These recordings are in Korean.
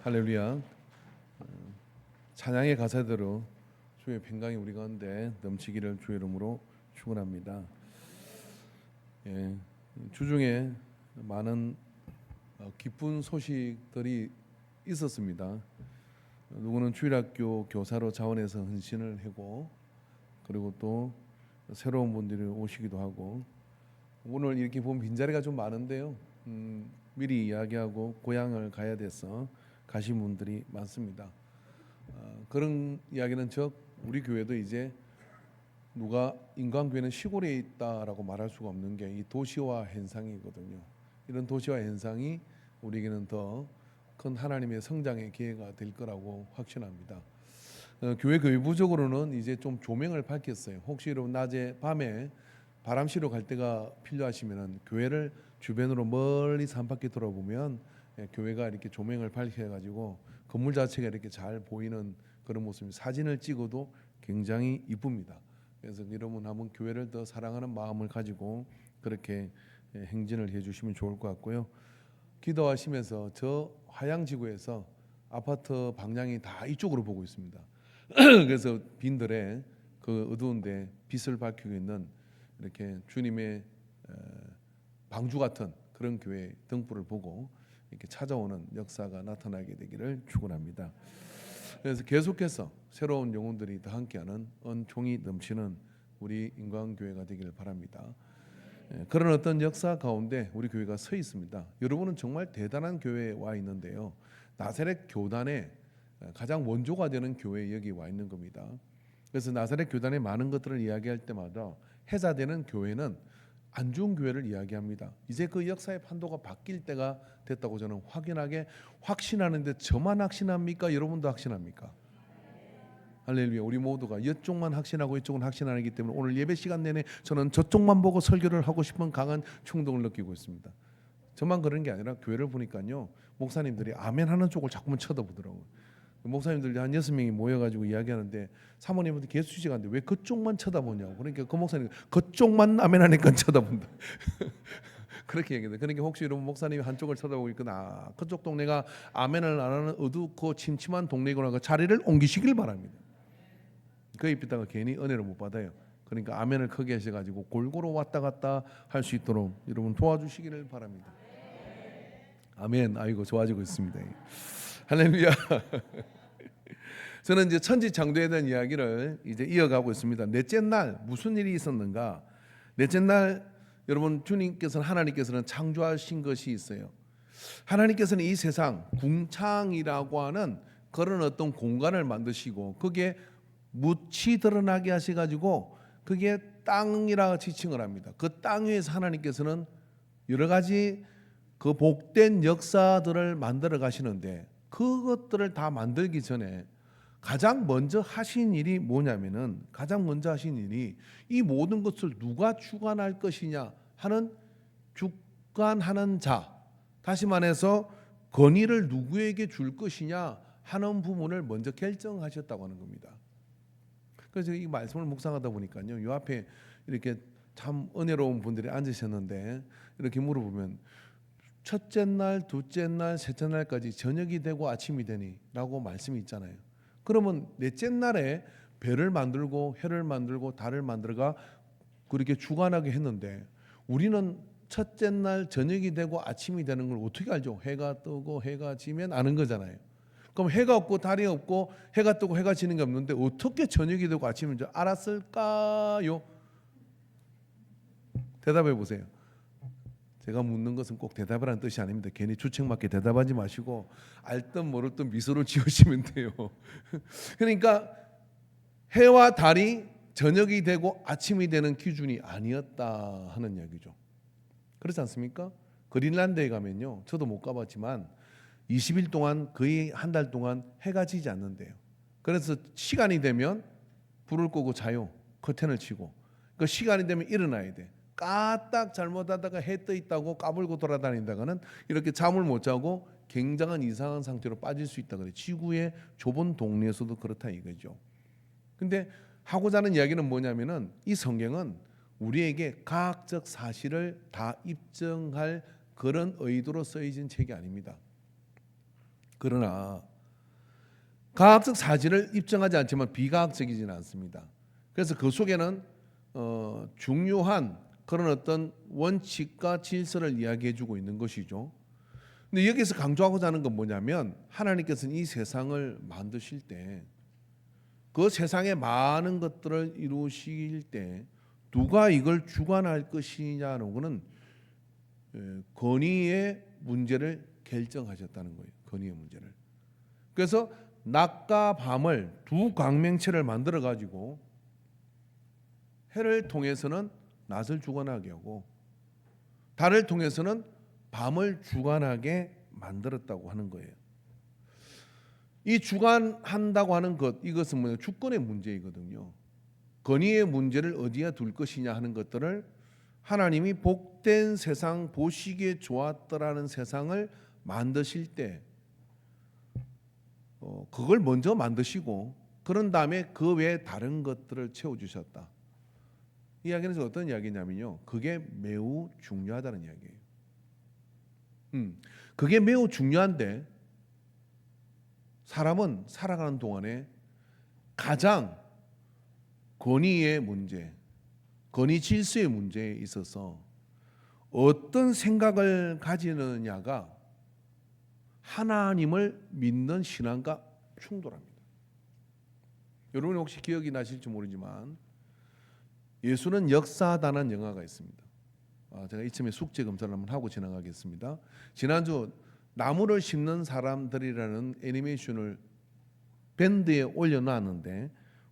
할렐루야. 찬양의 가사대로 주의 평강이 우리 가운데 넘치기를 주의 이름으로 축원합니다. 주중에 많은 기쁜 소식들이 있었습니다. 누구는 주일학교 교사로 자원해서 헌신을 하고, 그리고 또 새로운 분들이 오시기도 하고, 오늘 이렇게 보면 빈자리가 좀 많은데요. 미리 이야기하고 고향을 가야 돼서 가신 분들이 많습니다. 그런 이야기는 즉 우리 교회도 이제 누가 인간교회는 시골에 있다라고 말할 수가 없는 게 이 도시화 현상이거든요. 이런 도시화 현상이 우리에게는 더 큰 하나님의 성장의 기회가 될 거라고 확신합니다. 교회 교회부적으로는 이제 좀 조명을 밝혔어요. 혹시 여러분 낮에 밤에 바람 쐬러 갈 때가 필요하시면은 교회를 주변으로 멀리서 한 바퀴 돌아보면 교회가 이렇게 조명을 밝혀가지고 건물 자체가 이렇게 잘 보이는 그런 모습이, 사진을 찍어도 굉장히 이쁩니다. 그래서 여러분 한번 교회를 더 사랑하는 마음을 가지고 그렇게 행진을 해주시면 좋을 것 같고요. 기도하시면서 저 화양지구에서 아파트 방향이 다 이쪽으로 보고 있습니다. 그래서 빈들에 그 어두운데 빛을 밝히고 있는 이렇게 주님의 방주 같은 그런 교회 등불을 보고 이렇게 찾아오는 역사가 나타나게 되기를 축원합니다. 그래서 계속해서 새로운 영혼들이 더 함께하는 은총이 넘치는 우리 인간교회가 되기를 바랍니다. 그런 어떤 역사 가운데 우리 교회가 서 있습니다. 여러분은 정말 대단한 교회에 와 있는데요. 나사렛 교단의 가장 원조가 되는 교회에 여기 와 있는 겁니다. 그래서 나사렛 교단의 많은 것들을 이야기할 때마다 해자되는 교회는 안 좋은 교회를 이야기합니다. 이제 그 역사의 판도가 바뀔 때가 됐다고 저는 확신하는데, 저만 확신합니까? 여러분도 확신합니까? 할렐루야. 우리 모두가 이쪽만 확신하고 이쪽은 확신 안 하기 때문에 오늘 예배 시간 내내 저는 저쪽만 보고 설교를 하고 싶은 강한 충동을 느끼고 있습니다. 저만 그런 게 아니라 교회를 보니까요, 목사님들이 아멘 하는 쪽을 자꾸만 쳐다보더라고요. 목사님들이 한 6명이 모여가지고 이야기하는데 사모님한테 개수지가 않는데 왜 그쪽만 쳐다보냐고. 그러니까 그 목사님 그쪽만 아멘 하니까 쳐다본다. 그렇게 얘기해요. 그러니까 혹시 여러분 목사님이 한쪽을 쳐다보고 있거나 그쪽 동네가 아멘을 안 하는 어둡고 침침한 동네이거나 그 자리를 옮기시길 바랍니다. 그 입다가 괜히 은혜를 못 받아요. 그러니까 아멘을 크게 하셔가지고 골고루 왔다 갔다 할 수 있도록 여러분 도와주시기를 바랍니다. 아멘. 아이고 좋아지고 있습니다. 할렐루야. 저는 이제 천지창조에 대한 이야기를 이제 이어가고 있습니다. 넷째 날 무슨 일이 있었는가? 넷째 날 여러분, 주님께서는, 하나님께서는 창조하신 것이 있어요. 하나님께서는 이 세상 궁창이라고 하는 그런 어떤 공간을 만드시고 거기에 묻이 드러나게 하셔가지고 그게 땅이라 지칭을 합니다. 그 땅 위에서 하나님께서는 여러 가지 그 복된 역사들을 만들어 가시는데, 그것들을 다 만들기 전에 가장 먼저 하신 일이 뭐냐면은, 가장 먼저 하신 일이 이 모든 것을 누가 주관할 것이냐 하는, 주관하는 자, 다시 말해서 권위를 누구에게 줄 것이냐 하는 부분을 먼저 결정하셨다고 하는 겁니다. 그래서 이 말씀을 묵상하다 보니까요, 요 앞에 이렇게 참 은혜로운 분들이 앉으셨는데 이렇게 물어보면 첫째 날, 둘째 날, 셋째 날까지 저녁이 되고 아침이 되니라고 말씀이 있잖아요. 그러면 넷째 날에 별을 만들고 해를 만들고 달을 만들어가 그렇게 주관하게 했는데, 우리는 첫째 날 저녁이 되고 아침이 되는 걸 어떻게 알죠? 해가 뜨고 해가 지면 아는 거잖아요. 그럼 해가 없고 달이 없고 해가 뜨고 해가 지는 게 없는데 어떻게 저녁이 되고 아침인 줄 알았을까요? 대답해 보세요. 제가 묻는 것은 꼭 대답이라는 뜻이 아닙니다. 괜히 주책맞게 대답하지 마시고 알듯 모르듯 미소를 지으시면 돼요. 그러니까 해와 달이 저녁이 되고 아침이 되는 기준이 아니었다 하는 이야기죠. 그렇지 않습니까? 그린란드에 가면요, 저도 못 가봤지만 20일 동안, 거의 한 달 동안 해가 지지 않는데요. 그래서 시간이 되면 불을 끄고 자요. 커튼을 치고. 그 시간이 되면 일어나야 돼. 까딱 잘못하다가 해 떠 있다고 까불고 돌아다닌다가는 이렇게 잠을 못 자고 굉장한 이상한 상태로 빠질 수 있다 그래. 지구의 좁은 동네에서도 그렇다 이거죠. 근데 하고자 하는 이야기는 뭐냐면은, 이 성경은 우리에게 과학적 사실을 다 입증할 그런 의도로 쓰여진 책이 아닙니다. 그러나 과학적 사실을 입증하지 않지만 비과학적이지는 않습니다. 그래서 그 속에는 중요한 그런 어떤 원칙과 질서를 이야기해주고 있는 것이죠. 근데 여기서 강조하고자 하는 건 뭐냐면 하나님께서는 이 세상을 만드실 때 그 세상의 많은 것들을 이루실 때 누가 이걸 주관할 것이냐는 것은 권위의 문제를 결정하셨다는 거예요. 권위의 문제를. 그래서 낮과 밤을 두 광명체를 만들어 가지고 해를 통해서는 낮을 주관하게 하고 달을 통해서는 밤을 주관하게 만들었다고 하는 거예요. 이 주관한다고 하는 것, 이것은 뭐냐? 주권의 문제이거든요. 권위의 문제를 어디에 둘 것이냐 하는 것들을 하나님이 복된 세상, 보시기에 좋았더라는 세상을 만드실 때 그걸 먼저 만드시고 그런 다음에 그 외에 다른 것들을 채워주셨다. 이 이야기는 어떤 이야기냐면요, 그게 매우 중요하다는 이야기예요. 그게 매우 중요한데 사람은 살아가는 동안에 가장 권위의 문제, 권위 질서의 문제에 있어서 어떤 생각을 가지느냐가 하나님을 믿는 신앙과 충돌합니다. 여러분이 혹시 기억이 나실지 모르지만 예수는 역사하다는 영화가 있습니다. 제가 이쯤에 숙제 검사를 한번 하고 지나가겠습니다. 지난주 나무를 심는 사람들이라는 애니메이션을 밴드에 올려놨는데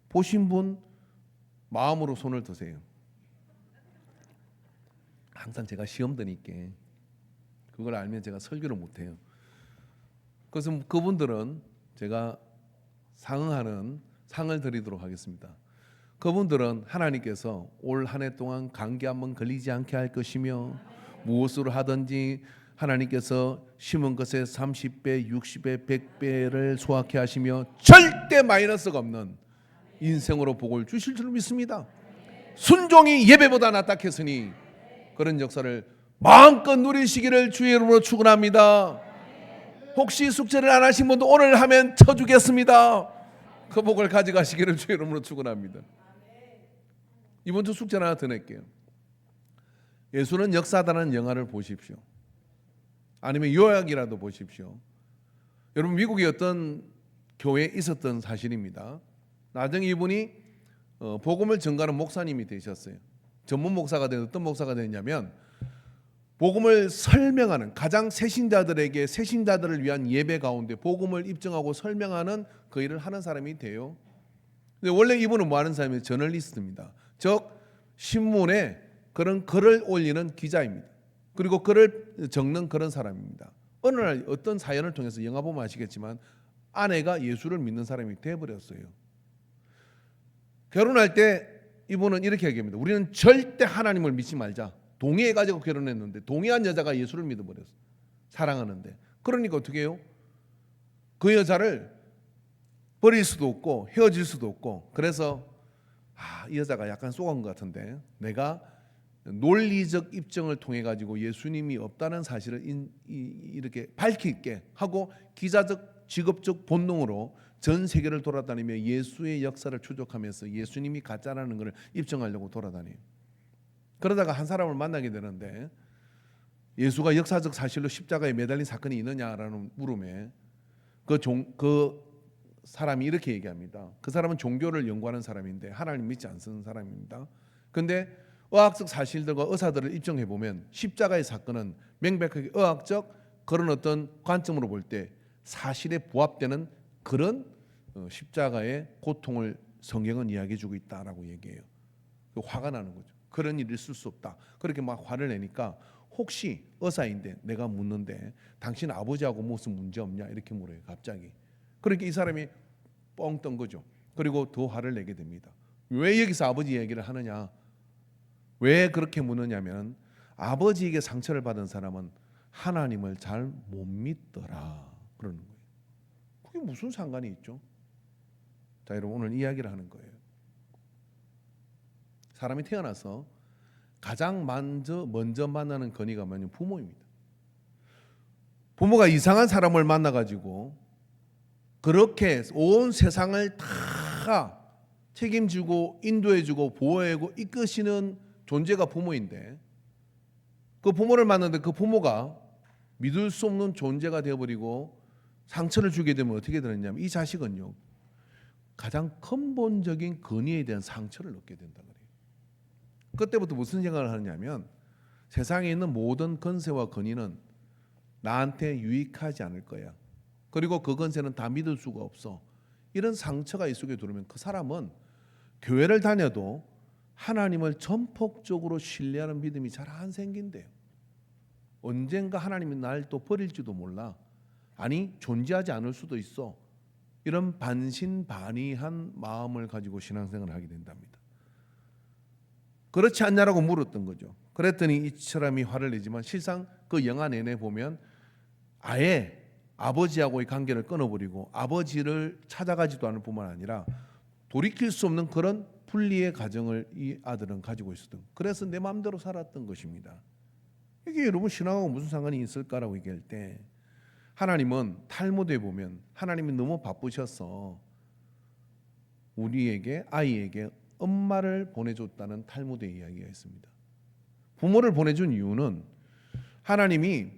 보신 분 마음으로 손을 드세요. 항상 제가 시험 드니까 그걸 알면 제가 설교를 못해요. 그래서 그분들은 제가 상응하는 상을 드리도록 하겠습니다. 그분들은 하나님께서 올 한 해 동안 감기 한번 걸리지 않게 할 것이며 무엇으로 하든지 하나님께서 심은 것에 30배, 60배, 100배를 소확해 하시며 절대 마이너스가 없는 인생으로 복을 주실 줄 믿습니다. 순종이 예배보다 낫다 했으니 그런 역사를 마음껏 누리시기를 주의 이름으로 축원합니다. 혹시 숙제를 안 하신 분도 오늘 하면 쳐주겠습니다. 그 복을 가져가시기를 주의 이름으로 축원합니다. 이번 주 숙제 하나 더 낼게요. 예수는 역사다라는 영화를 보십시오. 아니면 요약이라도 보십시오. 여러분 미국의 어떤 교회에 있었던 사실입니다. 나중에 이분이 복음을 전가하는 목사님이 되셨어요. 전문 목사가 된 어떤 목사가 됐냐면 복음을 설명하는 가장 새신자들에게 새신자들을 위한 예배 가운데 복음을 입증하고 설명하는 그 일을 하는 사람이 돼요. 근데 원래 이분은 뭐 하는 사람이에요? 저널리스트입니다. 즉 신문에 그런 글을 올리는 기자입니다. 그리고 글을 적는 그런 사람입니다. 어느 날 어떤 사연을 통해서 영화 보면 아시겠지만 아내가 예수를 믿는 사람이 되어버렸어요. 결혼할 때 이분은 이렇게 얘기합니다. 우리는 절대 하나님을 믿지 말자. 동의해가지고 결혼했는데 동의한 여자가 예수를 믿어버렸어. 사랑하는데. 그러니까 어떻게 해요? 그 여자를 버릴 수도 없고 헤어질 수도 없고 그래서 이 여자가 약간 쏘간 것 같은데 내가 논리적 입증을 통해 가지고 예수님이 없다는 사실을 이렇게 밝힐게 하고 기자적 직업적 본능으로 전 세계를 돌아다니며 예수의 역사를 추적하면서 예수님이 가짜라는 것을 입증하려고 돌아다녀요. 그러다가 한 사람을 만나게 되는데 예수가 역사적 사실로 십자가에 매달린 사건이 있느냐라는 물음에 그 사람이 이렇게 얘기합니다. 그 사람은 종교를 연구하는 사람인데 하나님 믿지 않는 사람입니다. 그런데 의학적 사실들과 의사들을 입증해 보면 십자가의 사건은 명백하게 의학적 그런 어떤 관점으로 볼 때 사실에 부합되는 그런 십자가의 고통을 성경은 이야기해주고 있다라고 얘기해요. 화가 나는 거죠. 그런 일이 있을 수 없다. 그렇게 막 화를 내니까 혹시 의사인데 내가 묻는데 당신 아버지하고 무슨 문제 없냐 이렇게 물어요. 갑자기. 그러니까 이 사람이 뻥 뜬 거죠. 그리고 더 화를 내게 됩니다. 왜 여기서 아버지 얘기를 하느냐? 왜 그렇게 묻느냐면 아버지에게 상처를 받은 사람은 하나님을 잘 못 믿더라 그러는 거예요. 그게 무슨 상관이 있죠? 자, 여러분 오늘 이야기를 하는 거예요. 사람이 태어나서 가장 먼저 만나는 건의가 뭐냐면 부모입니다. 부모가 이상한 사람을 만나가지고 그렇게 온 세상을 다 책임지고 인도해주고 보호해주고 이끄시는 존재가 부모인데, 그 부모를 만났는데 그 부모가 믿을 수 없는 존재가 되어버리고 상처를 주게 되면 어떻게 되느냐면 이 자식은요 가장 근본적인 근위에 대한 상처를 얻게 된다 그래요. 그때부터 무슨 생각을 하느냐면 세상에 있는 모든 권세와 권위는 나한테 유익하지 않을 거야. 그리고 그 권세는 다 믿을 수가 없어. 이런 상처가 이 속에 들어오면 그 사람은 교회를 다녀도 하나님을 전폭적으로 신뢰하는 믿음이 잘 안 생긴대요. 언젠가 하나님이 날 또 버릴지도 몰라. 아니 존재하지 않을 수도 있어. 이런 반신반의한 마음을 가지고 신앙생활을 하게 된답니다. 그렇지 않냐라고 물었던 거죠. 그랬더니 이 사람이 화를 내지만 실상 그 영화 내내 보면 아예 아버지하고의 관계를 끊어버리고 아버지를 찾아가지도 않을 뿐만 아니라 돌이킬 수 없는 그런 분리의 가정을 이 아들은 가지고 있었던, 그래서 내 마음대로 살았던 것입니다. 이게 여러분 신앙하고 무슨 상관이 있을까라고 얘기할 때, 하나님은 탈무드에 보면 하나님이 너무 바쁘셔서 우리에게 아이에게 엄마를 보내줬다는 탈무드의 이야기가 있습니다. 부모를 보내준 이유는 하나님이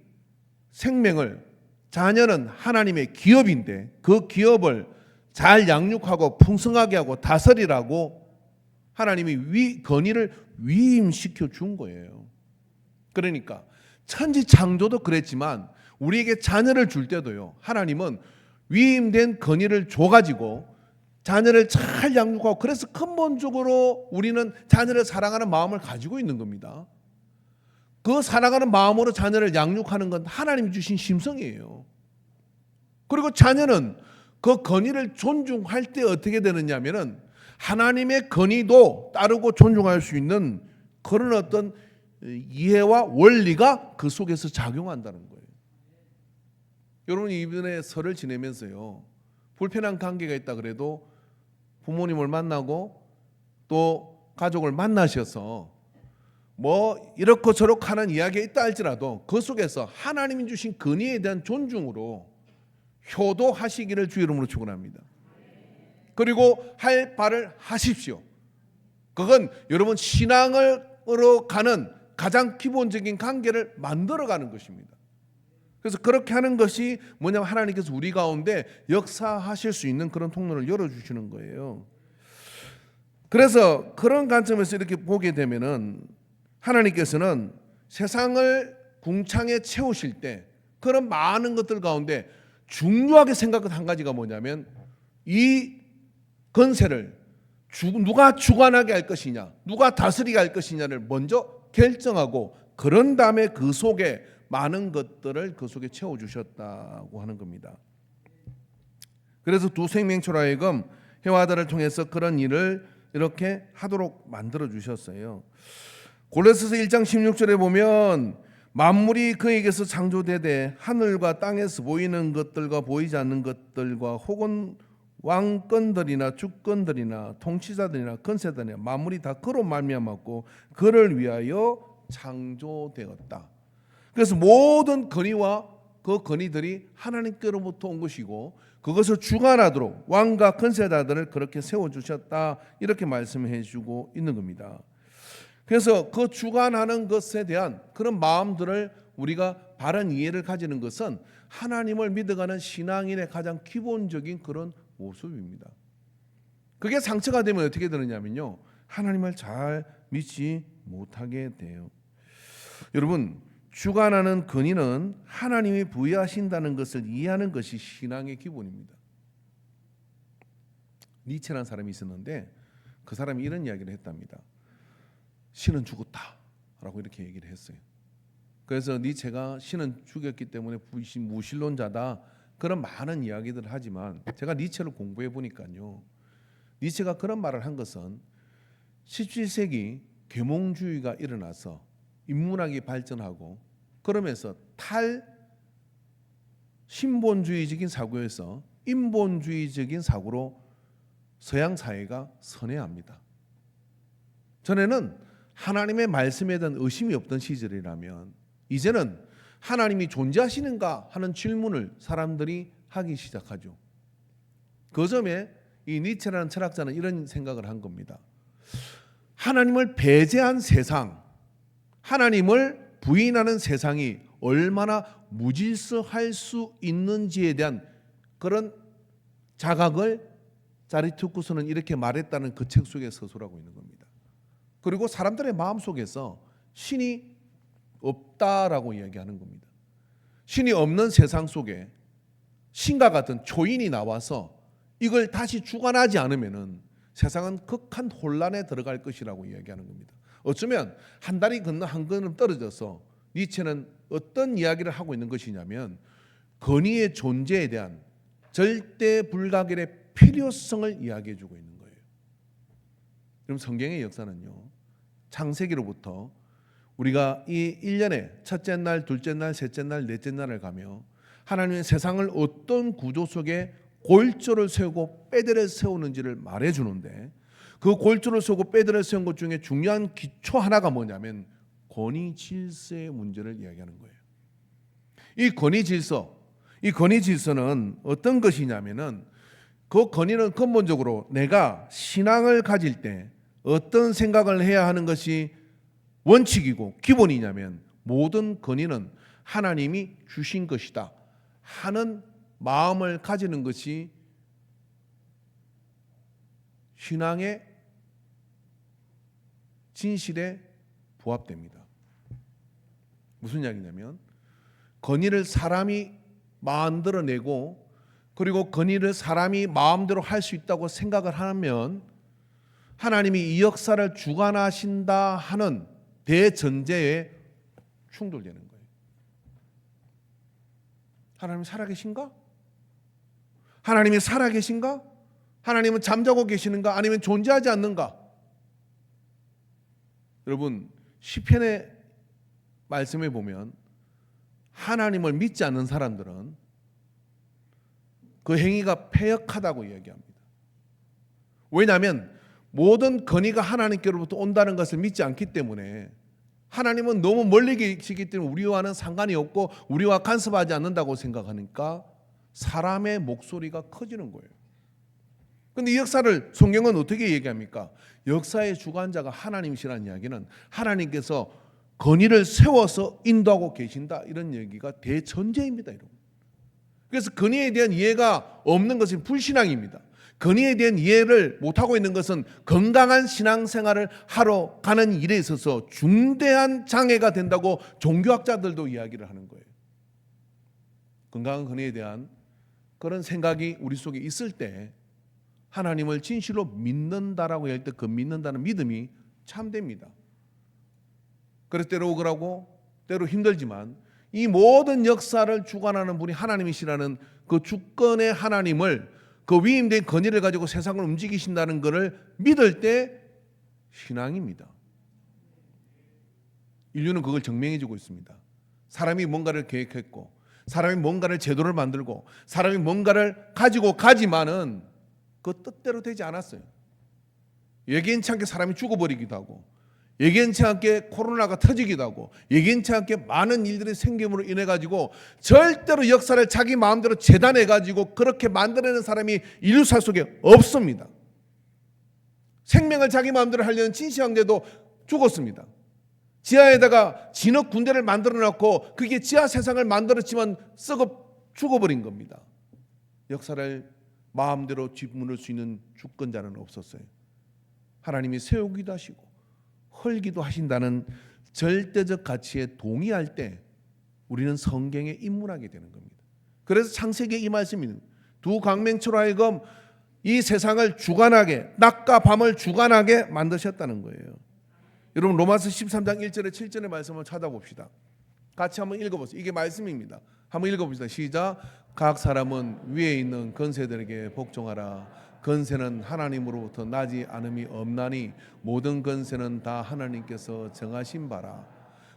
생명을, 자녀는 하나님의 기업인데 그 기업을 잘 양육하고 풍성하게 하고 다스리라고 하나님이 권위를 위임시켜 준 거예요. 그러니까 천지 창조도 그랬지만 우리에게 자녀를 줄 때도요 하나님은 위임된 권위를 줘가지고 자녀를 잘 양육하고, 그래서 근본적으로 우리는 자녀를 사랑하는 마음을 가지고 있는 겁니다. 그 사랑하는 마음으로 자녀를 양육하는 건 하나님이 주신 심성이에요. 그리고 자녀는 그 권위를 존중할 때 어떻게 되느냐면은 하나님의 권위도 따르고 존중할 수 있는 그런 어떤 이해와 원리가 그 속에서 작용한다는 거예요. 여러분이 이번에 설을 지내면서요 불편한 관계가 있다 그래도 부모님을 만나고 또 가족을 만나셔서 뭐 이렇고 저렇고 하는 이야기가 있다 할지라도 그 속에서 하나님이 주신 권위에 대한 존중으로 효도하시기를 주 이름으로 축원합니다. 그리고 할 바를 하십시오. 그건 여러분 신앙으로 가는 가장 기본적인 관계를 만들어가는 것입니다. 그래서 그렇게 하는 것이 뭐냐면 하나님께서 우리 가운데 역사하실 수 있는 그런 통로를 열어주시는 거예요. 그래서 그런 관점에서 이렇게 보게 되면은 하나님께서는 세상을 궁창에 채우실 때 그런 많은 것들 가운데 중요하게 생각한 한 가지가 뭐냐면 이 권세를 누가 주관하게 할 것이냐, 누가 다스리게 할 것이냐를 먼저 결정하고 그런 다음에 그 속에 많은 것들을 그 속에 채워주셨다고 하는 겁니다. 그래서 두 생명체로 하여금 해와 아들을 통해서 그런 일을 이렇게 하도록 만들어 주셨어요. 골로새서 1장 16절에 보면 만물이 그에게서 창조되되 하늘과 땅에서 보이는 것들과 보이지 않는 것들과 혹은 왕권들이나 주권들이나 통치자들이나 권세들이나 만물이 다 그로 말미암았고 그를 위하여 창조되었다. 그래서 모든 권위와 그 권위들이 하나님께로부터 온 것이고 그것을 주관하도록 왕과 권세자들을 그렇게 세워주셨다, 이렇게 말씀해 주고 있는 겁니다. 그래서 그 주관하는 것에 대한 그런 마음들을 우리가 바른 이해를 가지는 것은 하나님을 믿어가는 신앙인의 가장 기본적인 그런 모습입니다. 그게 상처가 되면 어떻게 되느냐면요 하나님을 잘 믿지 못하게 돼요. 여러분 주관하는 권위는 하나님이 부여하신다는 것을 이해하는 것이 신앙의 기본입니다. 니체라는 사람이 있었는데 그 사람이 이런 이야기를 했답니다. 신은 죽었다라고 이렇게 얘기를 했어요. 그래서 니체가 신은 죽였기 때문에 무신론자다 그런 많은 이야기들을 하지만 제가 니체를 공부해 보니까요 니체가 그런 말을 한 것은 17세기 계몽주의가 일어나서 인문학이 발전하고 그러면서 신본주의적인 사고에서 인본주의적인 사고로 서양 사회가 선회합니다. 전에는 하나님의 말씀에 대한 의심이 없던 시절이라면 이제는 하나님이 존재하시는가 하는 질문을 사람들이 하기 시작하죠. 그 점에 이 니체라는 철학자는 이런 생각을 한 겁니다. 하나님을 배제한 세상, 하나님을 부인하는 세상이 얼마나 무질서할 수 있는지에 대한 그런 자각을 자리투쿠스는 이렇게 말했다는 그 책 속에 서술하고 있는 겁니다. 그리고 사람들의 마음속에서 신이 없다라고 이야기하는 겁니다. 신이 없는 세상 속에 신과 같은 초인이 나와서 이걸 다시 주관하지 않으면은 세상은 극한 혼란에 들어갈 것이라고 이야기하는 겁니다. 어쩌면 한 다리 건너 한 걸음 떨어져서 니체는 어떤 이야기를 하고 있는 것이냐면 권위의 존재에 대한 절대 불가결의 필요성을 이야기해 주고 있는 거예요. 그럼 성경의 역사는요, 창세기로부터 우리가 이 1년에 첫째 날, 둘째 날, 셋째 날, 넷째 날을 가며 하나님의 세상을 어떤 구조 속에 골조를 세우고 뼈대를 세우는지를 말해주는데, 그 골조를 세우고 뼈대를 세운 것 중에 중요한 기초 하나가 뭐냐면 권위 질서의 문제를 이야기하는 거예요. 이 권위 질서는 어떤 것이냐면은 그 권위는 근본적으로 내가 신앙을 가질 때 어떤 생각을 해야 하는 것이 원칙이고 기본이냐면 모든 권위는 하나님이 주신 것이다 하는 마음을 가지는 것이 신앙의 진실에 부합됩니다. 무슨 이야기냐면 권위를 사람이 만들어내고 그리고 권위를 사람이 마음대로 할 수 있다고 생각을 하면 하나님이 이 역사를 주관하신다 하는 대전제에 충돌되는 거예요. 하나님 살아계신가? 하나님이 살아계신가? 하나님은 잠자고 계시는가? 아니면 존재하지 않는가? 여러분, 시편의 말씀에 보면 하나님을 믿지 않는 사람들은 그 행위가 패역하다고 이야기합니다. 왜냐하면 모든 권위가 하나님께로부터 온다는 것을 믿지 않기 때문에, 하나님은 너무 멀리 계시기 때문에 우리와는 상관이 없고 우리와 간섭하지 않는다고 생각하니까 사람의 목소리가 커지는 거예요. 그런데 이 역사를 성경은 어떻게 얘기합니까? 역사의 주관자가 하나님이시라는 이야기는 하나님께서 권위를 세워서 인도하고 계신다, 이런 얘기가 대전제입니다. 여러분. 그래서 권위에 대한 이해가 없는 것은 불신앙입니다. 권위에 대한 이해를 못하고 있는 것은 건강한 신앙생활을 하러 가는 일에 있어서 중대한 장애가 된다고 종교학자들도 이야기를 하는 거예요. 건강한 권위에 대한 그런 생각이 우리 속에 있을 때 하나님을 진실로 믿는다라고 할 때 그 믿는다는 믿음이 참됩니다. 그래서 때로 억울하고 때로 힘들지만 이 모든 역사를 주관하는 분이 하나님이시라는 그 주권의 하나님을, 그 위임된 권위를 가지고 세상을 움직이신다는 것을 믿을 때 신앙입니다. 인류는 그걸 증명해주고 있습니다. 사람이 뭔가를 계획했고 사람이 뭔가를 제도를 만들고 사람이 뭔가를 가지고 가지만은 그 뜻대로 되지 않았어요. 예기치 않게 사람이 죽어버리기도 하고, 예기치 않게 코로나가 터지기도 하고, 예기치 않게 많은 일들이 생김으로 인해 가지고 절대로 역사를 자기 마음대로 재단해 가지고 그렇게 만들어내는 사람이 인류사 속에 없습니다. 생명을 자기 마음대로 하려는 진시황제도 죽었습니다. 지하에다가 진흙 군대를 만들어 놓고 그게 지하 세상을 만들었지만 썩어 죽어버린 겁니다. 역사를 마음대로 쥐무를 수 있는 주권자는 없었어요. 하나님이 세우기도 하시고 헐기도 하신다는 절대적 가치에 동의할 때 우리는 성경에 입문하게 되는 겁니다. 그래서 창세기의 이 말씀이 두 광명처로 하여금 이 세상을 주관하게, 낮과 밤을 주관하게 만드셨다는 거예요. 여러분, 로마서 13장 1절에 7절의 말씀을 찾아봅시다. 같이 한번 읽어보세요. 이게 말씀입니다. 한번 읽어봅시다. 시작. 각 사람은 위에 있는 권세들에게 복종하라. 권세는 하나님으로부터 나지 않음이 없나니 모든 권세는 다 하나님께서 정하신 바라.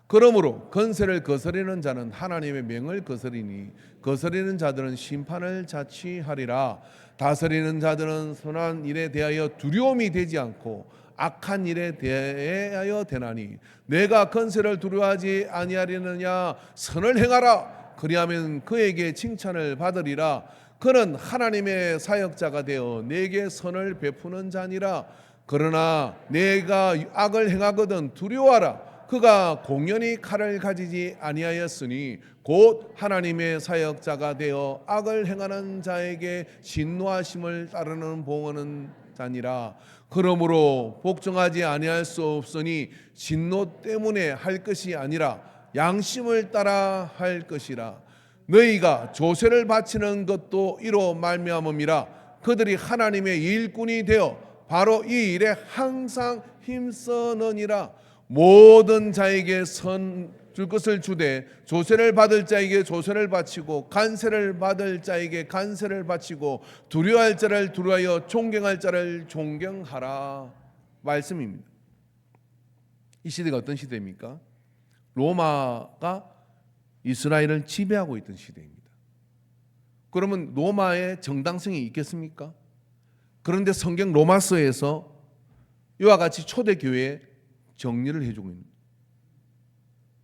그러므로 권세를 거스리는 자는 하나님의 명을 거스리니 거스리는 자들은 심판을 자취하리라. 다스리는 자들은 선한 일에 대하여 두려움이 되지 않고 악한 일에 대하여 되나니 내가 건세를 두려워하지 아니하리느냐. 선을 행하라. 그리하면 그에게 칭찬을 받으리라. 그는 하나님의 사역자가 되어 내게 선을 베푸는 자니라. 그러나 내가 악을 행하거든 두려워하라. 그가 공연히 칼을 가지지 아니하였으니 곧 하나님의 사역자가 되어 악을 행하는 자에게 진노하심을 따르는 봉하는 자니라. 그러므로 복종하지 아니할 수 없으니 진노 때문에 할 것이 아니라 양심을 따라 할 것이라. 너희가 조세를 바치는 것도 이로 말미암음이라. 그들이 하나님의 일꾼이 되어 바로 이 일에 항상 힘쓰느니라. 모든 자에게 선 줄 것을 주되 조세를 받을 자에게 조세를 바치고 간세를 받을 자에게 간세를 바치고 두려워할 자를 두려워하여 존경할 자를 존경하라. 말씀입니다. 이 시대가 어떤 시대입니까? 로마가 이스라엘을 지배하고 있던 시대입니다. 그러면 로마의 정당성이 있겠습니까? 그런데 성경 로마서에서 이와 같이 초대교회에 정리를 해주고 있습니다.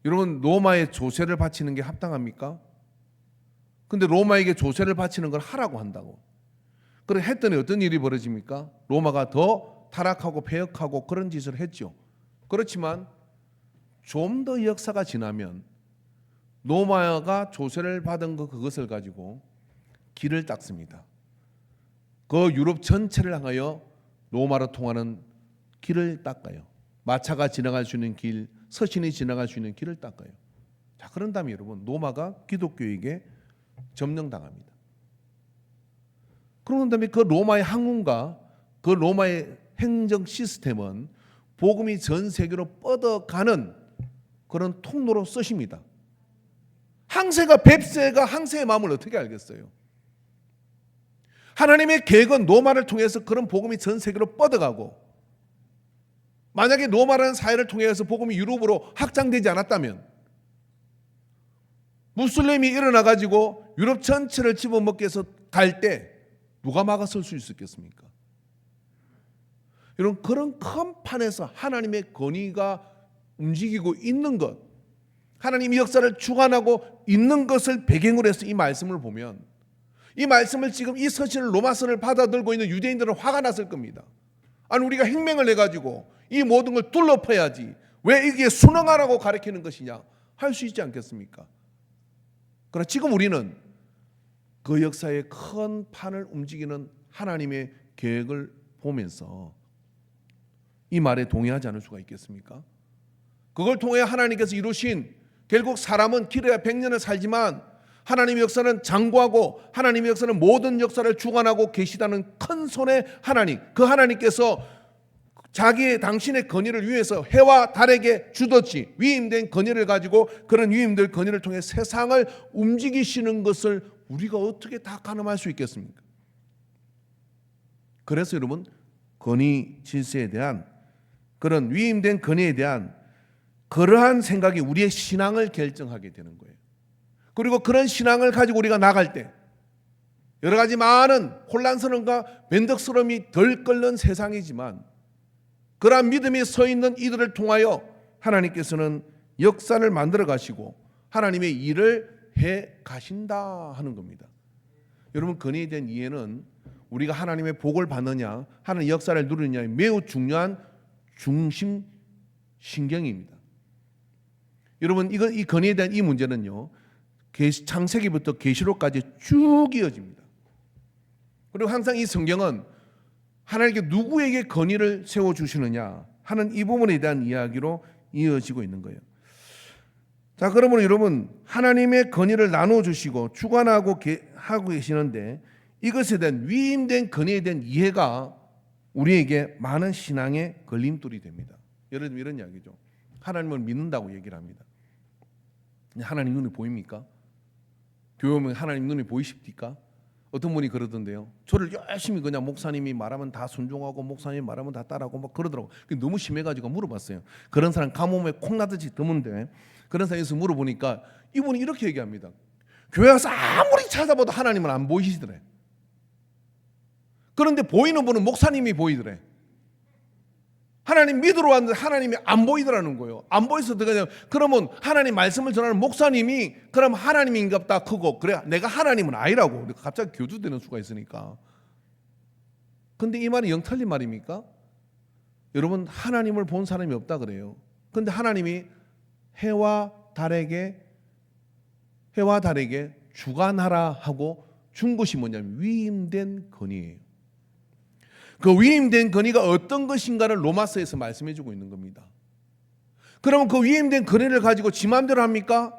여러분, 로마에 조세를 바치는 게 합당합니까? 근데 로마에게 조세를 바치는 걸 하라고 한다고. 그래 했더니 어떤 일이 벌어집니까? 로마가 더 타락하고 폐역하고 그런 짓을 했죠. 그렇지만 좀 더 역사가 지나면 로마가 조세를 받은 그것을 가지고 길을 닦습니다. 그 유럽 전체를 향하여 로마로 통하는 길을 닦아요. 마차가 지나갈 수 있는 길, 서신이 지나갈 수 있는 길을 닦아요. 자, 그런 다음에 여러분, 로마가 기독교에게 점령당합니다. 그런 다음에 그 로마의 항문과 그 로마의 행정 시스템은 복음이 전 세계로 뻗어가는 그런 통로로 쓰십니다. 항세가 뱁새가 항세의 마음을 어떻게 알겠어요? 하나님의 계획은 로마를 통해서 그런 복음이 전 세계로 뻗어가고, 만약에 로마라는 사회를 통해서 복음이 유럽으로 확장되지 않았다면 무슬림이 일어나가지고 유럽 전체를 집어먹기 위해서 갈 때 누가 막아설 수 있었겠습니까? 여러분, 그런 큰 판에서 하나님의 권위가 움직이고 있는 것, 하나님의 역사를 주관하고 있는 것을 배경으로 해서 이 말씀을 보면, 이 말씀을 지금 이 서신을 로마서를 받아들고 있는 유대인들은 화가 났을 겁니다. 아니, 우리가 행명을 해가지고 이 모든 걸 둘러퍼야지 왜 이게 순응하라고 가르치는 것이냐 할 수 있지 않겠습니까? 그러나 지금 우리는 그 역사의 큰 판을 움직이는 하나님의 계획을 보면서 이 말에 동의하지 않을 수가 있겠습니까? 그걸 통해 하나님께서 이루신, 결국 사람은 길어야 100년을 살지만 하나님의 역사는 장구하고 하나님의 역사는 모든 역사를 주관하고 계시다는 큰 손의 하나님, 그 하나님께서 당신의 권위를 위해서 해와 달에게 주듯이 위임된 권위를 가지고 그런 위임될 권위를 통해 세상을 움직이시는 것을 우리가 어떻게 다 가늠할 수 있겠습니까? 그래서 여러분, 권위 질서에 대한 그런 위임된 권위에 대한 그러한 생각이 우리의 신앙을 결정하게 되는 거예요. 그리고 그런 신앙을 가지고 우리가 나갈 때 여러 가지 많은 혼란스러움과 변덕스러움이 덜 끓는 세상이지만 그러한 믿음이 서 있는 이들을 통하여 하나님께서는 역사를 만들어 가시고 하나님의 일을 해 가신다 하는 겁니다. 여러분, 권위에 대한 이해는 우리가 하나님의 복을 받느냐 하는 역사를 누리느냐의 매우 중요한 중심 신경입니다. 여러분, 이 권위에 대한 이 문제는요, 창세기부터 계시록까지 쭉 이어집니다. 그리고 항상 이 성경은 하나님께 누구에게 권위를 세워주시느냐 하는 이 부분에 대한 이야기로 이어지고 있는 거예요. 자, 그러면 여러분, 하나님의 권위를 나눠주시고 주관하고 하고 계시는데 이것에 대한 위임된 권위에 대한 이해가 우리에게 많은 신앙의 걸림돌이 됩니다. 예를 들면 이런 이야기죠. 하나님을 믿는다고 얘기를 합니다. 하나님 눈이 보입니까? 교회 오면 하나님 눈이 보이십니까? 어떤 분이 그러던데요. 저를 열심히 그냥 목사님이 말하면 다 순종하고 목사님이 말하면 다 따라하고 막 그러더라고요. 너무 심해가지고 물어봤어요. 그런 사람 가뭄에 콩나듯이 드문데 그런 사람에서 물어보니까 이분이 이렇게 얘기합니다. 교회 와서 아무리 찾아봐도 하나님은 안 보이시더래. 그런데 보이는 분은 목사님이 보이더래. 하나님 믿으러 왔는데 하나님이 안 보이더라는 거예요. 안 보여서 어떡하냐. 그러면 하나님 말씀을 전하는 목사님이 그럼 하나님인갑다 크고 그래 내가 하나님은 아니라고 갑자기 교주되는 수가 있으니까. 근데 이 말이 영 틀린 말입니까? 여러분 하나님을 본 사람이 없다 그래요. 근데 하나님이 해와 달에게 주관하라 하고 준 것이 뭐냐면 위임된 건의예요. 그 위임된 건의가 어떤 것인가를 로마서에서 말씀해 주고 있는 겁니다. 그러면 그 위임된 건의를 가지고 지 마음대로 합니까?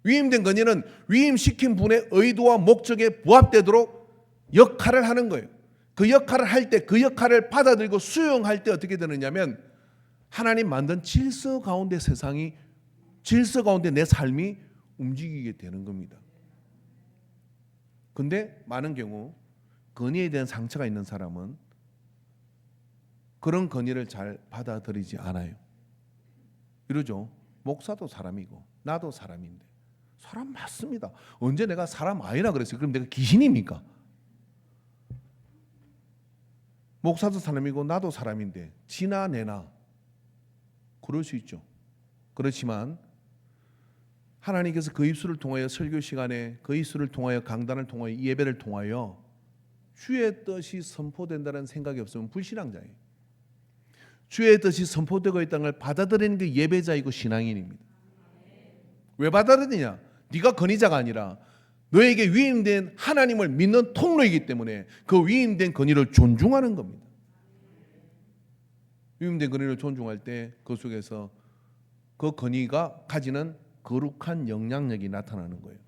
위임된 건의는 위임시킨 분의 의도와 목적에 부합되도록 역할을 하는 거예요. 그 역할을 할 때 그 역할을 받아들이고 수용할 때 어떻게 되느냐면 하나님 만든 질서 가운데 질서 가운데 내 삶이 움직이게 되는 겁니다. 근데 많은 경우 건의에 대한 상처가 있는 사람은 그런 건의를 잘 받아들이지 않아요. 이러죠. 목사도 사람이고 나도 사람인데 사람 맞습니다. 언제 내가 사람 아니라 그랬어요? 그럼 내가 귀신입니까? 목사도 사람이고 나도 사람인데 지나 내나 그럴 수 있죠. 그렇지만 하나님께서 그 입술을 통하여 설교 시간에 그 입술을 통하여 강단을 통하여 예배를 통하여 주의 뜻이 선포된다는 생각이 없으면 불신앙자예요. 주의 뜻이 선포되고 있다는 걸 받아들이는 게 예배자이고 신앙인입니다. 왜 받아들이냐? 네가 건의자가 아니라 너에게 위임된 하나님을 믿는 통로이기 때문에 그 위임된 건의를 존중하는 겁니다. 위임된 건의를 존중할 때 그 속에서 그 건의가 가지는 거룩한 영향력이 나타나는 거예요.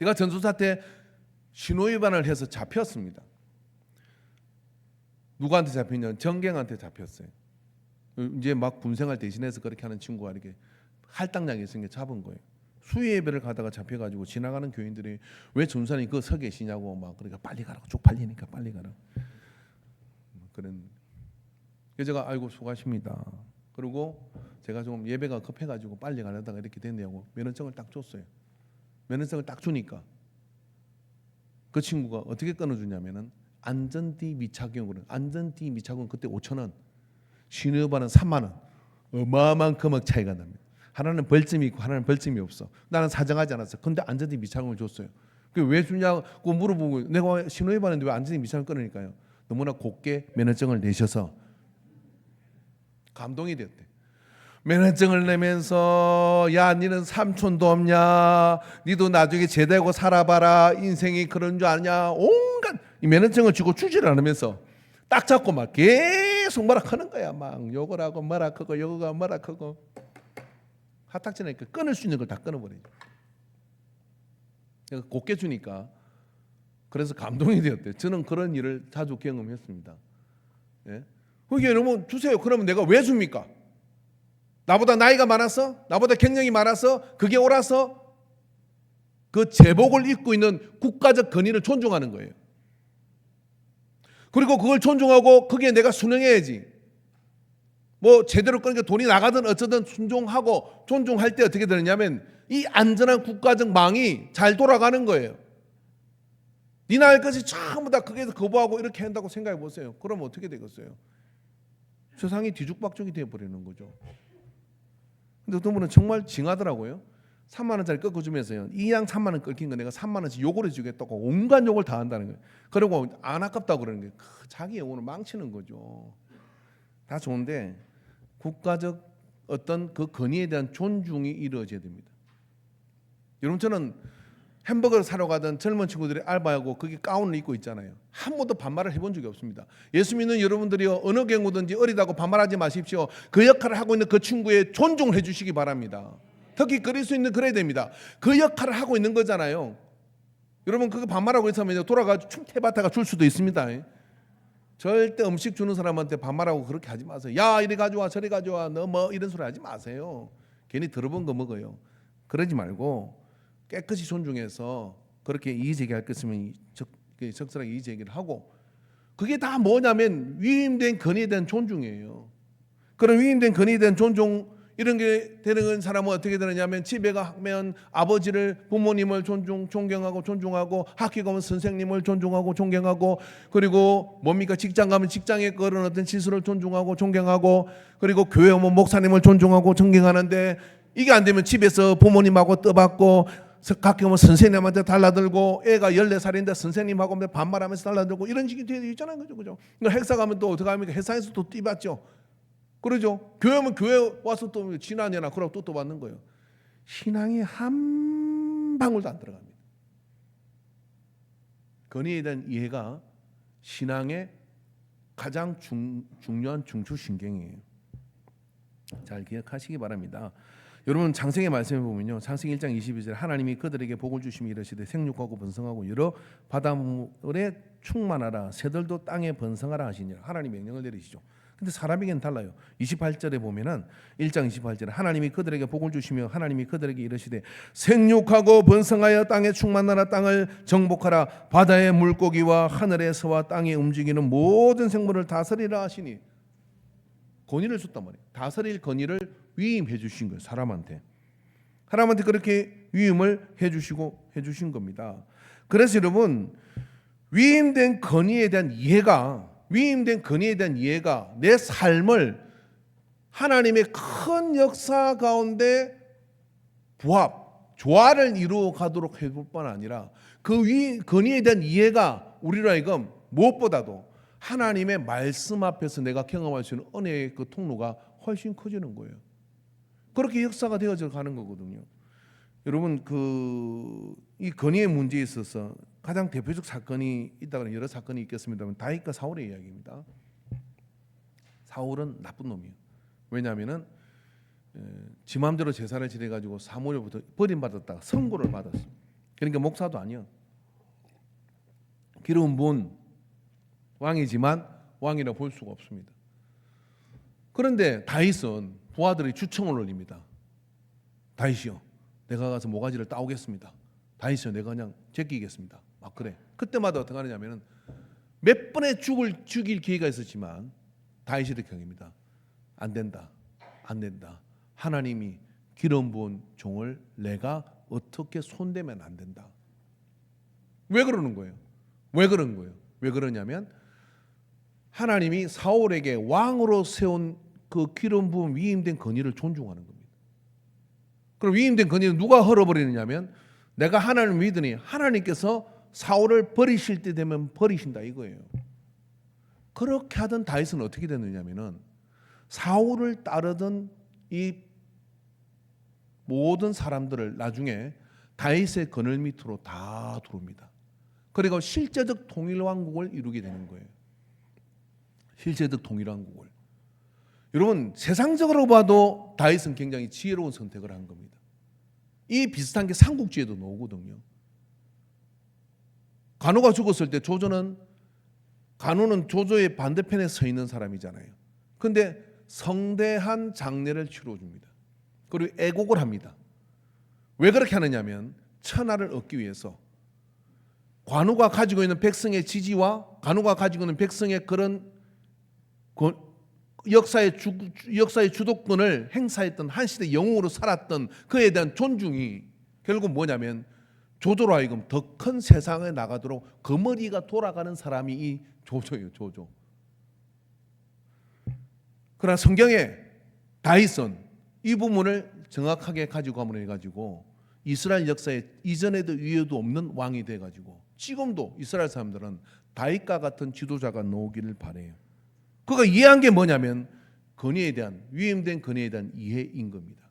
제가 전도사 때 신호위반을 해서 잡혔습니다. 누구한테 잡혔냐면 정갱한테 잡혔어요. 이제 막 분생활 대신해서 그렇게 하는 친구가 이렇게 할당량이 있으니까 잡은 거예요. 수요 예배를 가다가 잡혀가지고 지나가는 교인들이 왜 전도사님 그거 서 계시냐고 막 그러니까 빨리 가라고 쪽팔리니까 빨리 가라. 그런. 그래서 제가 아이고 수고하십니다. 그리고 제가 좀 예배가 급해가지고 빨리 가려다가 이렇게 됐냐고 면허증을 딱 줬어요. 면허증을 딱 주니까 그 친구가 어떻게 끊어주냐면은 안전띠 미착용으로 안전띠 미착용 그때 5,000원, 신호위반은 3만 원, 어마어마한 금액 차이가 납니다. 하나는 벌점이 있고 하나는 벌점이 없어. 나는 사정하지 않았어. 근데 안전띠 미착용을 줬어요. 그 왜 주냐고 물어보고 내가 신호위반인데 왜 안전띠 미착용 끊으니까요. 너무나 곱게 면허증을 내셔서 감동이 되었대. 면허증을 내면서 야 니는 삼촌도 없냐, 니도 나중에 제대로 살아봐라, 인생이 그런 줄 아냐, 온갖 이 면허증을 주고 주지를 않으면서 딱 잡고 막 계속 뭐라 하는 거야. 막 욕을 하고 뭐라 하고 욕을 하고 뭐라 하고 하탁지니까 끊을 수 있는 걸 다 끊어버리죠. 곱게 주니까 그래서 감동이 되었대. 저는 그런 일을 자주 경험했습니다. 예? 그게 너무 주세요. 그러면 내가 왜 줍니까? 나보다 나이가 많아서? 나보다 경력이 많아서? 그게 옳아서? 그 제복을 입고 있는 국가적 권위를 존중하는 거예요. 그리고 그걸 존중하고 거기에 내가 순응해야지. 뭐 제대로 끊으니까 돈이 나가든 어쩌든 순종하고 존중할 때 어떻게 되느냐면 이 안전한 국가적 망이 잘 돌아가는 거예요. 니나 할 것이 전부 다 거기에서 거부하고 이렇게 한다고 생각해 보세요. 그러면 어떻게 되겠어요? 세상이 뒤죽박죽이 되어버리는 거죠. 근데 어떤 분은 정말 징하더라고요. 3만 원짜리 꺾어주면서요. 이양 3만 원 꺾인 거 내가 3만 원씩 요구를 해주겠다고 온갖 욕을 다 한다는 거예요. 그리고 안 아깝다고 그러는 거예요. 자기 영혼을 망치는 거죠. 다 좋은데 국가적 어떤 그 권위에 대한 존중이 이루어져야 됩니다. 여러분 저는 햄버거를 사러 가던 젊은 친구들이 알바하고 거기 가운을 입고 있잖아요. 한 번도 반말을 해본 적이 없습니다. 예수 믿는 여러분들이요 어느 경우든지 어리다고 반말하지 마십시오. 그 역할을 하고 있는 그 친구의 존중을 해주시기 바랍니다. 특히 그리스도인은 그래야 됩니다. 그 역할을 하고 있는 거잖아요. 여러분 그거 반말하고 있으면 돌아가서 충태바타가 줄 수도 있습니다. 절대 음식 주는 사람한테 반말하고 그렇게 하지 마세요. 야 이리 가져와 저리 가져와 너 뭐 이런 소리 하지 마세요. 괜히 들어본 거 먹어요. 그러지 말고 깨끗이 존중해서 그렇게 이의제기할 것 있으면 적절하게 이의제기를 하고 그게 다 뭐냐면 위임된 권위에 대한 존중이에요. 그런 위임된 권위에 대한 존중 이런 게 되는 사람은 어떻게 되느냐면 집에 가면 아버지를 부모님을 존경하고 존중하고 학교 가면 선생님을 존중하고 존경하고 그리고 뭡니까 직장 가면 직장에 그런 어떤 지수를 존중하고 존경하고 그리고 교회 오면 목사님을 존중하고 존경하는데 이게 안 되면 집에서 부모님하고 떠받고 가끔 오면 선생님한테 달라들고 애가 14살인데 선생님하고 반말하면서 달라들고 이런 식이 되어 있잖아요. 그죠? 행사 가면 또 어떻게 합니까? 회사에서 또 띠받죠. 그러죠. 교회 오면 교회 와서 또 지나냐나 그러고 또 받는 거예요. 신앙이 한 방울도 안 들어갑니다. 건의에 대한 이해가 신앙의 가장 중요한 중추신경이에요. 잘 기억하시기 바랍니다. 여러분 창세기 말씀해 보면요. 창세기 1장 22절에 하나님이 그들에게 복을 주시며 이르시되 생육하고 번성하고 여러 바닷물에 충만하라 새들도 땅에 번성하라 하시니라. 하나님 명령을 내리시죠. 근데 사람에게는 달라요. 28절에 보면은 1장 28절에 하나님이 그들에게 복을 주시며 하나님이 그들에게 이르시되 생육하고 번성하여 땅에 충만하라 땅을 정복하라 바다의 물고기와 하늘에서와 땅에 움직이는 모든 생물을 다스리라 하시니 권위를 줬단 말이에요. 다스릴 권위를 위임해 주신 거예요. 사람한테 그렇게 위임을 해 주신 겁니다. 그래서 여러분 위임된 권위에 대한 이해가 내 삶을 하나님의 큰 역사 가운데 조화를 이루어 가도록 해볼 뿐 아니라 그 권위에 대한 이해가 우리로 하여금 무엇보다도 하나님의 말씀 앞에서 내가 경험할 수 있는 은혜의 그 통로가 훨씬 커지는 거예요. 그렇게 역사가 되어져 가는 거거든요. 여러분 이 권위의 문제에 있어서 가장 대표적 사건이 있다면 여러 사건이 있겠습니다만 다윗과 사울의 이야기입니다. 사울은 나쁜 놈이에요. 왜냐하면은 지 마음대로 제사를 지내가지고 사무엘부터 버림받았다가 선고를 받았어. 그러니까 목사도 아니야. 기름 부은 왕이지만 왕이라 볼 수가 없습니다. 그런데 다윗은 부하들이 추청을 올립니다. 다윗이요, 내가 가서 모가지를 따오겠습니다. 다윗이요, 내가 그냥 제끼겠습니다. 막 그래. 그때마다 어떻게 하느냐면은 몇 번의 죽일 기회가 있었지만 다윗이 경입니다. 안 된다. 하나님이 기름 부은 종을 내가 어떻게 손대면 안 된다. 왜 그러는 거예요? 왜 그러냐면 하나님이 사울에게 왕으로 세운 그 기름 부은 위임된 권위를 존중하는 겁니다. 그럼 위임된 권위는 누가 헐어버리느냐면 내가 하나님을 믿으니 하나님께서 사울을 버리실 때 되면 버리신다 이거예요. 그렇게 하던 다윗은 어떻게 됐느냐면은 사울을 따르던 이 모든 사람들을 나중에 다윗의 그늘 밑으로 다 들어옵니다. 그리고 실제적 통일왕국을 이루게 되는 거예요. 실제적 통일왕국을. 여러분 세상적으로 봐도 다윗은 굉장히 지혜로운 선택을 한 겁니다. 이 비슷한 게 삼국지에도 나오거든요. 간호가 죽었을 때 간호는 조조의 반대편에 서 있는 사람이잖아요. 그런데 성대한 장례를 치러줍니다. 그리고 애곡을 합니다. 왜 그렇게 하느냐면 천하를 얻기 위해서 관우가 가지고 있는 백성의 지지와 관우가 가지고 있는 백성의 그런 역사의 주도권을 행사했던 한 시대 영웅으로 살았던 그에 대한 존중이 결국 뭐냐면 조조로 하여금 더 큰 세상에 나가도록 그 머리가 돌아가는 사람이 이 조조예요. 조조. 그러나 성경에 다윗은 이 부분을 정확하게 가지고 가면 해가지고 이스라엘 역사에 이전에도 이후에도 없는 왕이 돼가지고 지금도 이스라엘 사람들은 다윗과 같은 지도자가 나오기를 바래요. 그가 이해한 게 뭐냐면 권위에 대한 위임된 권위에 대한 이해인 겁니다.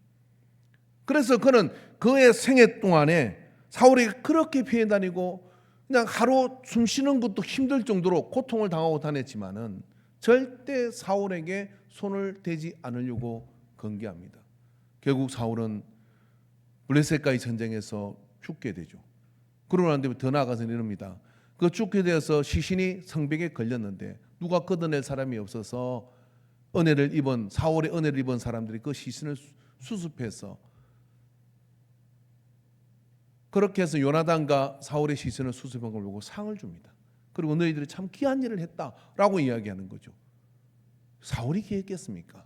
그래서 그는 그의 생애 동안에 사울이 그렇게 피해 다니고 그냥 하루 숨 쉬는 것도 힘들 정도로 고통을 당하고 다녔지만은 절대 사울에게 손을 대지 않으려고 건기합니다. 결국 사울은 블레셋과의 전쟁에서 죽게 되죠. 그러고 난 다음에 더 나아가서 이럽니다. 그 죽게 되어서 시신이 성벽에 걸렸는데 누가 걷어낼 사람이 없어서 사울의 은혜를 입은 사람들이 그 시신을 수습해서 그렇게 해서 요나단과 사울의 시신을 수습한 걸 보고 상을 줍니다. 그리고 너희들이 참 귀한 일을 했다라고 이야기하는 거죠. 사울이 기했겠습니까?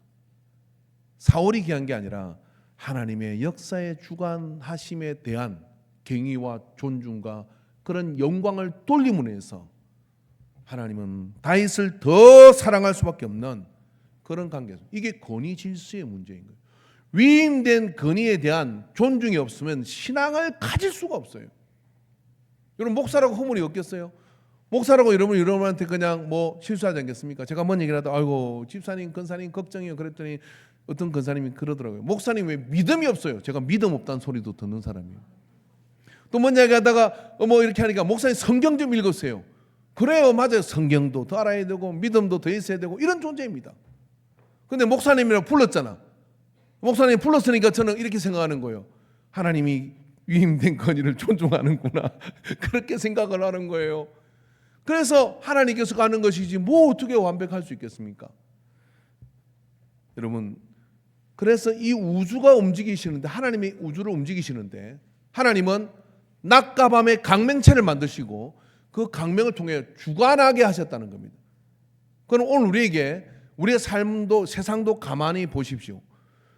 사울이 귀한 게 아니라 하나님의 역사의 주관하심에 대한 경의와 존중과 그런 영광을 돌림으로 해서 하나님은 다윗을 더 사랑할 수밖에 없는 그런 관계에서, 이게 권위 질서의 문제인 거예요. 위임된 권위에 대한 존중이 없으면 신앙을 가질 수가 없어요. 여러분, 목사라고 허물이 없겠어요? 목사라고 여러분한테 그냥 뭐 실수하지 않겠습니까? 제가 뭔 얘기를 하다 아이고 집사님 근사님 걱정이요 그랬더니 어떤 근사님이 그러더라고요. 목사님 왜 믿음이 없어요? 제가 믿음 없다는 소리도 듣는 사람이에요. 또 뭔 얘기하다가 뭐 이렇게 하니까 목사님 성경 좀 읽으세요. 그래요, 맞아요. 성경도 더 알아야 되고 믿음도 더 있어야 되고 이런 존재입니다. 근데 목사님이라고 불렀잖아. 목사님 불렀으니까 저는 이렇게 생각하는 거예요. 하나님이 위임된 권위를 존중하는구나. 그렇게 생각을 하는 거예요. 그래서 하나님께서 가는 것이지 뭐 어떻게 완벽할 수 있겠습니까? 여러분, 그래서 이 우주가 움직이시는데, 하나님이 우주를 움직이시는데 하나님은 낮과 밤의 강맹체를 만드시고 그 강명을 통해 주관하게 하셨다는 겁니다. 그럼 오늘 우리에게 우리의 삶도 세상도 가만히 보십시오.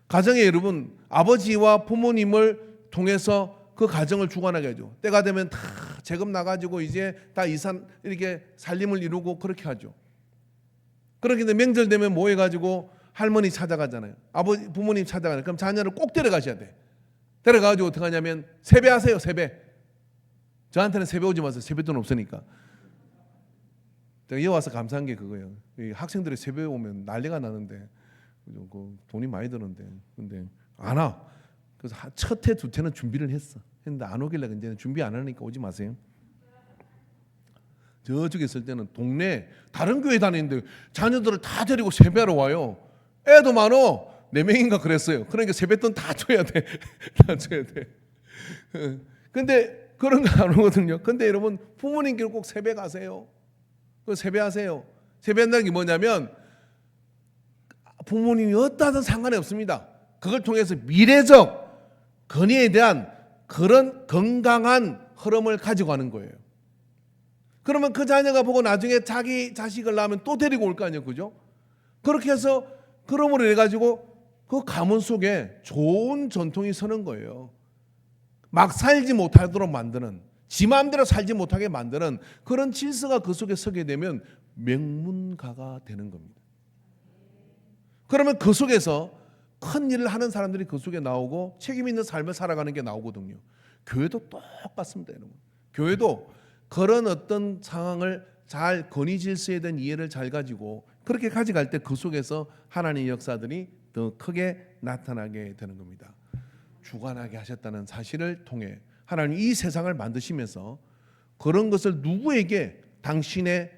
가정에 여러분 아버지와 부모님을 통해서 그 가정을 주관하게 하죠. 때가 되면 다 재금 나가지고 이제 다 이산 이렇게 살림을 이루고 그렇게 하죠. 그렇게 명절 되면 뭐 해가지고 할머니 찾아가잖아요. 아버지 부모님 찾아가요. 그럼 자녀를 꼭 데려가셔야 돼. 데려가지고 어떻게 하냐면 세배하세요. 세배. 저한테는 세배 오지 마세요. 세뱃돈 없으니까. 제가 여기 와서 감사한 게 그거예요. 학생들이 세배 오면 난리가 나는데 돈이 많이 드는데 근데 안 와. 그래서 첫 해, 두 해는 준비를 했는데 안 오길래 이제는 준비 안 하니까 오지 마세요. 저쪽에 있을 때는 동네 다른 교회 다니는데 자녀들을 다 데리고 세배하러 와요. 애도 많어. 4명인가 그랬어요. 그러니까 세뱃돈 다 줘야 돼. 다 줘야 돼. 근데 그런 거 안 오거든요. 근데 여러분 부모님께 꼭 세배 가세요. 세배하세요. 세배한다는 게 뭐냐면 부모님이 어떠하든 상관이 없습니다. 그걸 통해서 미래적 건의에 대한 그런 건강한 흐름을 가지고 가는 거예요. 그러면 그 자녀가 보고 나중에 자기 자식을 낳으면 또 데리고 올 거 아니에요. 그죠? 그렇게 해서 그러므로 해가지고 그 가문 속에 좋은 전통이 서는 거예요. 막 살지 못하도록 만드는, 지 마음대로 살지 못하게 만드는 그런 질서가 그 속에 서게 되면 명문가가 되는 겁니다. 그러면 그 속에서 큰 일을 하는 사람들이 그 속에 나오고 책임 있는 삶을 살아가는 게 나오거든요. 교회도 똑같습니다, 여러분. 교회도 그런 어떤 상황을 잘 권위 질서에 대한 이해를 잘 가지고 그렇게 가져갈 때 그 속에서 하나님의 역사들이 더 크게 나타나게 되는 겁니다. 주관하게 하셨다는 사실을 통해 하나님 이 세상을 만드시면서 그런 것을 누구에게 당신의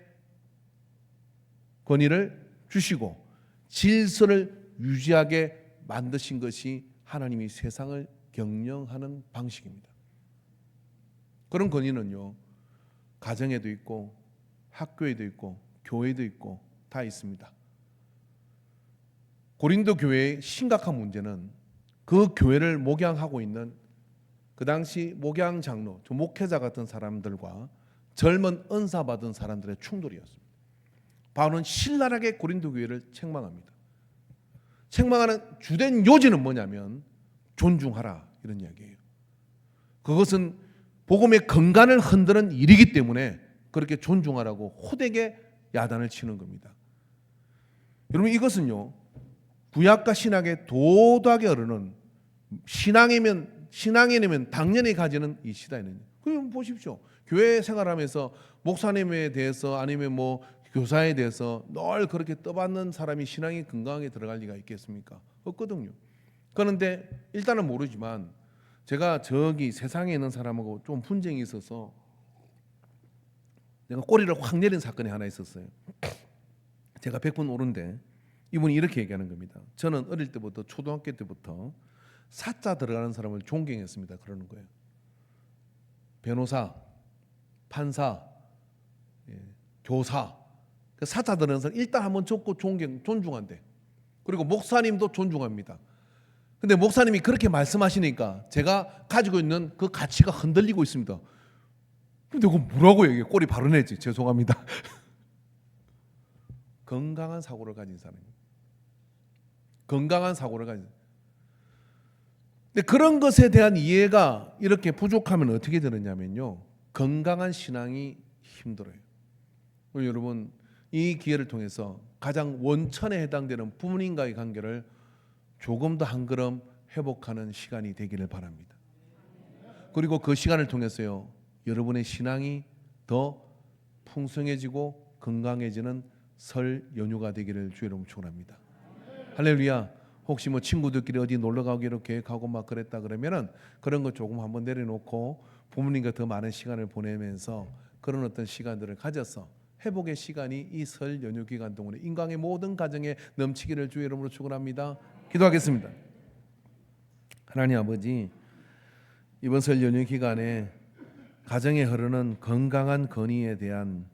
권위를 주시고 질서를 유지하게 만드신 것이 하나님이 세상을 경영하는 방식입니다. 그런 권위는요, 가정에도 있고 학교에도 있고 교회도 있고 다 있습니다. 고린도 교회의 심각한 문제는 그 교회를 목양하고 있는 그 당시 목양 장로, 목회자 같은 사람들과 젊은 은사 받은 사람들의 충돌이었습니다. 바울은 신랄하게 고린도 교회를 책망합니다. 책망하는 주된 요지는 뭐냐면 존중하라 이런 이야기예요. 그것은 복음의 근간을 흔드는 일이기 때문에 그렇게 존중하라고 호되게 야단을 치는 겁니다. 여러분 이것은요 구약과 신약의 도덕에 어르는 신앙이면 당연히 가지는 이 시대에는 그럼 보십시오. 교회 생활하면서 목사님에 대해서 아니면 뭐 교사에 대해서 늘 그렇게 떠받는 사람이 신앙이 건강하게 들어갈 리가 있겠습니까? 없거든요. 그런데 일단은 모르지만 제가 저기 세상에 있는 사람하고 좀 분쟁이 있어서 내가 꼬리를 확 내린 사건이 하나 있었어요. 제가 100분 오른데 이분이 이렇게 얘기하는 겁니다. 저는 어릴 때부터 초등학교 때부터 사자 들어가는 사람을 존경했습니다. 그러는 거예요. 변호사, 판사, 교사 사자 들어가는 사람 일단 한번 적고 존중한대. 그리고 목사님도 존중합니다. 근데 목사님이 그렇게 말씀하시니까 제가 가지고 있는 그 가치가 흔들리고 있습니다. 근데 그거 뭐라고 얘기해? 꼬리 바로 내지. 죄송합니다. 건강한 사고를 가진 사람입니다. 건강한 사고를 가지고. 근데 그런 것에 대한 이해가 이렇게 부족하면 어떻게 되느냐면요, 건강한 신앙이 힘들어요. 여러분, 이 기회를 통해서 가장 원천에 해당되는 부모님과의 관계를 조금 더 한 걸음 회복하는 시간이 되기를 바랍니다. 그리고 그 시간을 통해서요, 여러분의 신앙이 더 풍성해지고 건강해지는 설 연휴가 되기를 주의 이름으로 축원합니다. 할렐루야. 혹시 뭐 친구들끼리 어디 놀러 가기로 계획하고 막 그랬다 그러면은 그런 거 조금 한번 내려놓고 부모님과 더 많은 시간을 보내면서 그런 어떤 시간들을 가져서 회복의 시간이 이 설 연휴 기간 동안에 인강의 모든 가정에 넘치기를 주의 이름으로 축원합니다. 기도하겠습니다. 하나님 아버지, 이번 설 연휴 기간에 가정에 흐르는 건강한 건의에 대한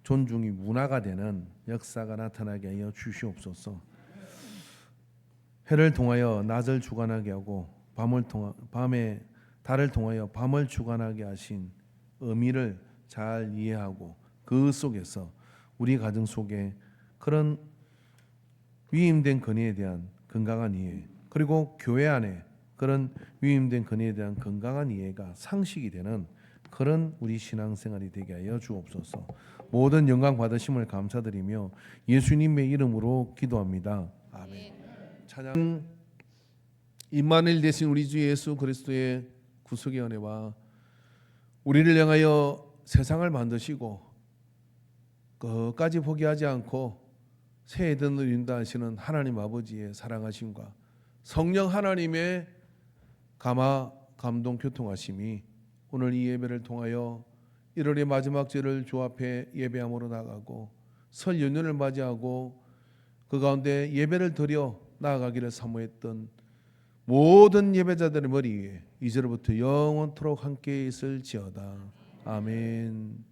존중이 문화가 되는 역사가 나타나게 하여 주시옵소서. 해를 통하여 낮을 주관하게 하고 밤에 달을 통하여 밤을 주관하게 하신 의미를 잘 이해하고 그 속에서 우리 가정 속에 그런 위임된 건의에 대한 건강한 이해, 그리고 교회 안에 그런 위임된 건의에 대한 건강한 이해가 상식이 되는 그런 우리 신앙생활이 되게 하여 주옵소서. 모든 영광 받으심을 감사드리며 예수님의 이름으로 기도합니다. 아멘. 찬양. 임마누엘 되신 우리 주 예수 그리스도의 구속의 은혜와 우리를 향하여 세상을 만드시고 끝까지 포기하지 않고 새 에덴을 인도하시는 하나님 아버지의 사랑하심과 성령 하나님의 감동 교통하심이 오늘 이 예배를 통하여 1월의 마지막 주를 주 앞에 예배함으로 나가고 설 연휴를 맞이하고 그 가운데 예배를 드려 나아가기를 사모했던 모든 예배자들의 머리 위에 이제로부터 영원토록 함께 있을지어다. 아멘.